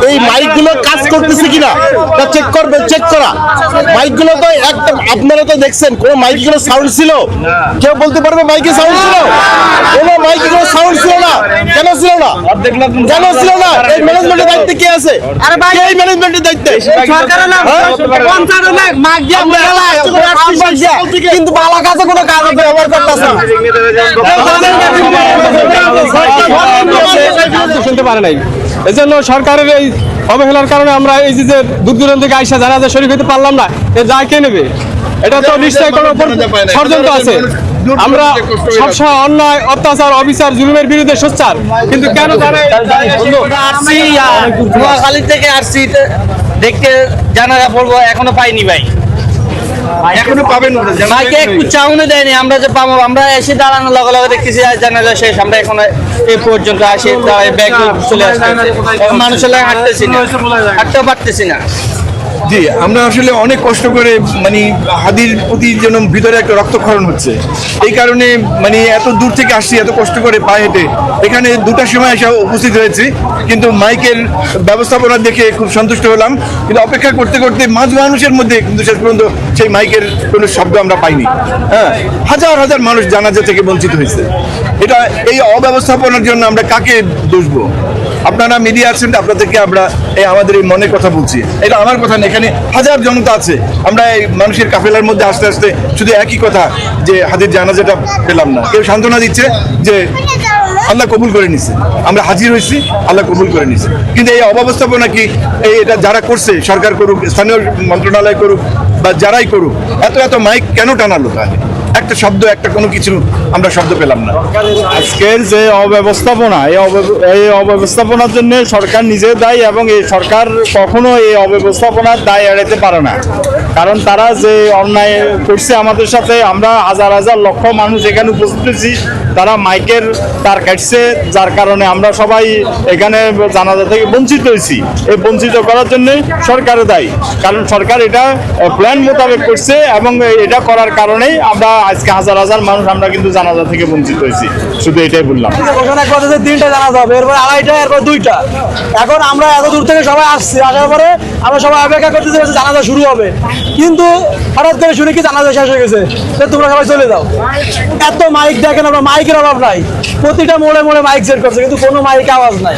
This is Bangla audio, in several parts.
এই মাইকগুলো কাজ করতেছে কিনা চেক করবেন, চেক করা। মাইকগুলো তো একদম, আপনারা তো দেখছেন কোন মাইকগুলো সাউন্ড ছিল? কেউ বলতে পারবে মাইকে সাউন্ড ছিল? কোন মাইকগুলো সাউন্ড ছিল না। কেন ছিল না? কেন ছিল না? এই ম্যানেজমেন্টের দায়িত্বে কে আছে? এই ম্যানেজমেন্টের দায়িত্বে কিন্তু বালা কাছে কোনো কাজ ব্যবহার করতেছে না। শুনতে পারে নাই, এই জন্য সরকারের এই অবহেলার কারণে আমরা এই যে দূর দূরান্ত থেকে আইসা জানাজা শরীক হতে পারলাম না। এর দায় কে নেবে? এটা তো নিশ্চয়ই কোনো ষড়যন্ত্র আছে। আমরা সবসময় অন্যায়, অত্যাচার, অবিচার, জুলুমের বিরুদ্ধে সোচ্চার, কিন্তু কেন নোয়াখালী থেকে আসছি দেখতে জানাজা পড়বো, এখনো পাইনি ভাই, এখনো পাবেন মাইকে একটু চাউনে দেয়নি। আমরা যে পাবো, আমরা এসে দাঁড়ানোর লগে লগে দেখতেছি জানাজা শেষ, আমরা এখন এই পর্যন্ত আসি ব্যাগ চলে আসতে মানুষের লাগে হাঁটতেছি না, হাঁটতেও পারতেছি না। জি, আমরা আসলে অনেক কষ্ট করে মানে হাদির প্রতি যেন ভিতরে একটা রক্তক্ষরণ হচ্ছে, এই কারণে মানে এত দূর থেকে আসছি, এত কষ্ট করে পায়ে হেঁটে এখানে 2টার সময় এসে উপস্থিত হয়েছি। কিন্তু মাইকের ব্যবস্থাপনা দেখে খুব সন্তুষ্ট হলাম, কিন্তু অপেক্ষা করতে করতে মাঝ মানুষের মধ্যে কিন্তু শেষ পর্যন্ত সেই মাইকের কোনো শব্দ আমরা পাইনি। হ্যাঁ, হাজার হাজার মানুষ জানাজা থেকে বঞ্চিত হয়েছে। এটা এই অব্যবস্থাপনার জন্য আমরা কাকে দোষবো? আপনারা মিডিয়া আছেন, আপনাদেরকে আমরা আমাদের এই মনের কথা বলছি, এটা আমার কথা না, এখানে হাজার জনতা আছে। আমরা এই মানুষের কাফেলার মধ্যে আস্তে আস্তে শুধু একই কথা যে হাজির জানাজাটা পেলাম না। কেউ সান্ত্বনা দিচ্ছে যে আল্লাহ কবুল করে নিছে, আমরা হাজির হয়েছি, আল্লাহ কবুল করে নিছে। কিন্তু এই অব্যবস্থাপনা কি এটা যারা করছে, সরকার করুক, স্থানীয় মন্ত্রণালয় করুক বা যারাই করুক, এত এত মাইক কেন টানালো? তাহলে একটা শব্দ, একটা কোনো কিছু আমরা শব্দ পেলাম না। আজকের যে অব্যবস্থাপনা, এই অব্যবস্থাপনার জন্য সরকার নিজে দায়ী, এবং এই সরকার কখনো এই অব্যবস্থাপনার দায় এড়াতে পারে না। কারণ তারা যে অন্যায় করছে আমাদের সাথে, আমরা হাজার হাজার লক্ষ মানুষ এখানে উপস্থিত হয়েছি, তারা মাইকের তার কাটছে, যার কারণে আমরা সবাই এখানে জানাজা থেকে বঞ্চিত হয়েছি। এই বঞ্চিত করার জন্য সরকারের দায়ী, কারণ সরকার এটা প্ল্যান মোতাবেক করছে, এবং এটা করার কারণেই আমরা আজকে হাজার হাজার মানুষ আমরা কিন্তু জানাজা থেকে বঞ্চিত হয়েছি। শুধু এটাই বললাম। ঘোষণা করতেছে 3টা জানাজা হবে, এরপর 2:30টা, এরপর 2টা। এখন আমরা এত দূর থেকে সবাই আসছি, আসার পরে আমরা সবাই অপেক্ষা করতেছি জানাজা শুরু হবে, কিন্তু হঠাৎ করে শুনে কি জানাজা শেষ হয়ে গেছে, তোমরা সবাই চলে যাও। এত মাইক দেখেন, আমরা মাইকের অভাব নাই, প্রতিটা মোড়ে মোড়ে মাইক সেট করছে, কিন্তু কোনো মাইক আওয়াজ নাই।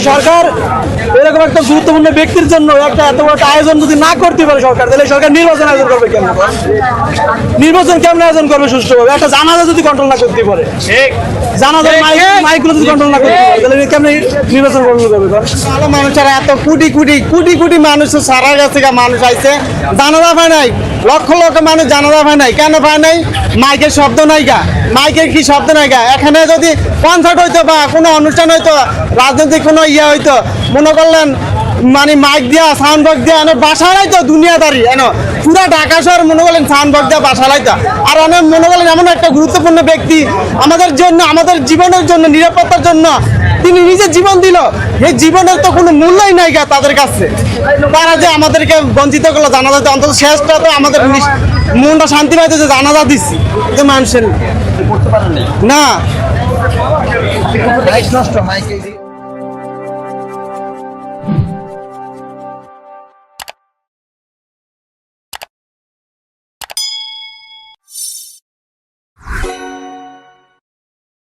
সরকার এরকম একটা গুরুত্বপূর্ণ ব্যক্তির জন্য একটা এত বড় আয়োজন যদি না করতে পারে সরকার, তাহলে সরকার নির্বাচন আয়োজন করবে কেন? নির্বাচন কেমন আয়োজন করবে সুষ্ঠুভাবে? একটা জানাজা যদি কন্ট্রোল না করতে পারে, জানাজার মাইকগুলো যদি কন্ট্রোল না করতে পারে, তাহলে কেমন নির্বাচন কন্ট্রোল করবে? ভালো মানুষেরা এত কোটি কোটি কোটি কোটি মানুষ সারা গেছে, মানুষ আইছে, জানাজা পায় নাই, লক্ষ লক্ষ মানুষ জানাজা পায় নাই। কেন পায় নাই? মাইকের শব্দ নাই গা। মাইকের কি শব্দ নাই গা? এখানে যদি কনসার্ট হইতো বা কোনো অনুষ্ঠান হইতো, রাজনৈতিক কোনো হইতো, মনে করলেন মানে মাইক দিয়া, সাউন্ড বক্স দিয়া বাসা লাইতো দুনিয়াদারি, পুরা ঢাকা শহর মনে করলেন সাউন্ড বক্স দিয়া বাসা লাইতো। আর মনে করলেন এমন একটা গুরুত্বপূর্ণ ব্যক্তি আমাদের জন্য, আমাদের জীবনের জন্য, নিরাপত্তার জন্য তিনি নিজের জীবন দিল। এই জীবনের তো কোনো মূল্যই নাই গা তাদের কাছে। তারা যে আমাদেরকে বঞ্চিত করলো জানাজা, অন্তত শেষটা তো আমাদের মনটা শান্তি পাইতো যে জানাজা দিচ্ছি, যে মানুষের না।